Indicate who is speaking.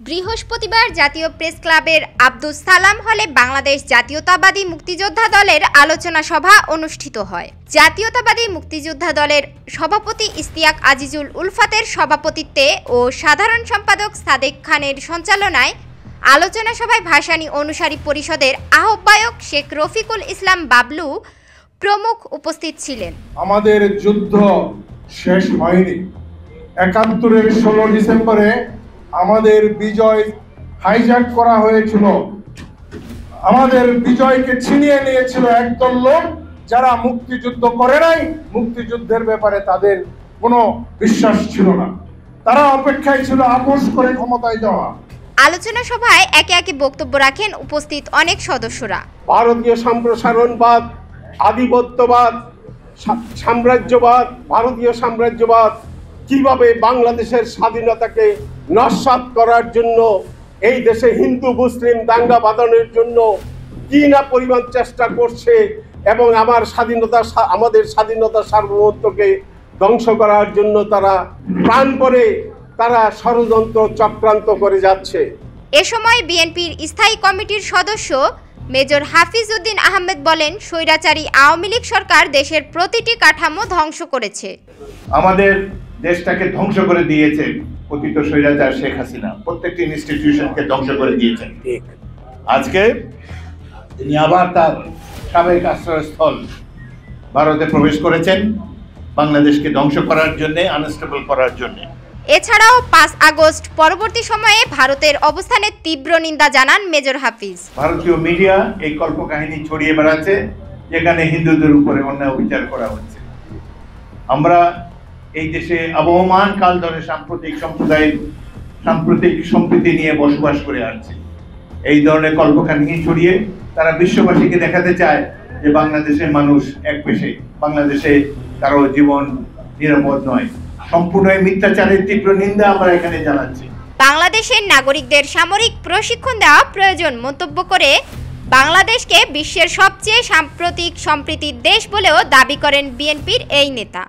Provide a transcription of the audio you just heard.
Speaker 1: বৃহস্পতিবার জাতীয় প্রেস ক্লাবের আব্দুস সালাম হলে বাংলাদেশ জাতীয়তাবাদী মুক্তিযোদ্ধা দলের আলোচনা সভা অনুষ্ঠিত হয়। জাতীয়তাবাদী মুক্তিযোদ্ধা দলের সভাপতি ইশতিয়াক আজিজুল উলফাতের সভাপতিত্বে ও সাধারণ সম্পাদক সাদেক খানের সঞ্চালনায় আলোচনা সভায় ভাসানী অনুসারী পরিষদের আহ্বায়ক শেখ রফিকুল ইসলাম বাবলু প্রমুখ উপস্থিত ছিলেন।
Speaker 2: আমাদের যুদ্ধ শেষ হয়নি। ৭১-এর ১৬ ডিসেম্বরে আমাদের বিজয় হাইজ্যাক করা হয়েছিল। আমাদের বিজয়কে ছিনিয়ে নিয়েছিল একদল লোক যারা মুক্তিযুদ্ধ করে নাই। মুক্তিযুদ্ধের ব্যাপারে তাদের কোনো বিশ্বাস ছিল না। তারা অপেক্ষায় ছিল আপোষ করে ক্ষমতায় যাওয়া।
Speaker 1: আলোচনা সভায় একে একে বক্তব্য রাখেন উপস্থিত অনেক সদস্যরা।
Speaker 3: ভারতীয় সম্প্রসারণবাদ, আধিপত্যবাদ, সাম্রাজ্যবাদ, ভারতীয় সাম্রাজ্যবাদ কিভাবে বাংলাদেশের স্বাধীনতাকে নস্যাৎ করার জন্য, এই দেশে হিন্দু মুসলিম দাঙ্গা বাঁধানোর জন্য কি না পরিমাণ চেষ্টা করছে এবং আমাদের স্বাধীনতা সার্বভৌমত্বকে ধ্বংস করার জন্য তারা প্রাণপণে ষড়যন্ত্র চক্রান্ত করে যাচ্ছে।
Speaker 1: এ সময় বিএনপির স্থায়ী কমিটির সদস্য মেজর হাফিজ উদ্দিন আহমেদ বলেন, স্বৈরাচারী আওয়ামী লীগ সরকার দেশের প্রতিটি কাঠামো ধ্বংস করেছে।
Speaker 4: আমাদের দেশটাকে ধ্বংস করে দিয়েছে পতিত স্বৈরাচার শেখ হাসিনা, প্রত্যেকটি ইনস্টিটিউশনকে ধ্বংস করে দিয়েছেন। আজকে তিনি আবার তার সাবেক আশ্রয়স্থল ভারতে প্রবেশ করেছেন বাংলাদেশকে ধ্বংস করার জন্য, আনস্টেবল করার জন্য।
Speaker 1: এছাড়াও ৫ আগস্ট পরবর্তী সময়ে ভারতের অবস্থানের তীব্র নিন্দা জানান মেজর হাফিজ।
Speaker 4: ভারতীয় মিডিয়া এই কল্পকাহিনী ছড়িয়ে বেড়াচ্ছে যেখানে হিন্দুদের উপরে অন্যায় বিচার করা হচ্ছে। আমরা এই দেশে আবহমান কাল ধরে সাম্প্রতিক সম্প্রীতি নিয়ে বসবাস করে আসছে। এই ধরনের কল্পকাহিনী ছড়িয়ে তারা বিশ্ববাসীকে দেখাতে চায় যে বাংলাদেশের মানুষ এক পেশে, বাংলাদেশে কারো জীবন নিরাপদ নয়। সম্পূর্ণ মিথ্যাচারের তীব্র নিন্দা আমরা এখানে জানাচ্ছি।
Speaker 1: বাংলাদেশের নাগরিকদের সামরিক প্রশিক্ষণ দেওয়া প্রয়োজন মন্তব্য করে বাংলাদেশকে বিশ্বের সবচেয়ে সাম্প্রতিক সম্প্রীতির দেশ বলেও দাবি করেন বিএনপির এই নেতা।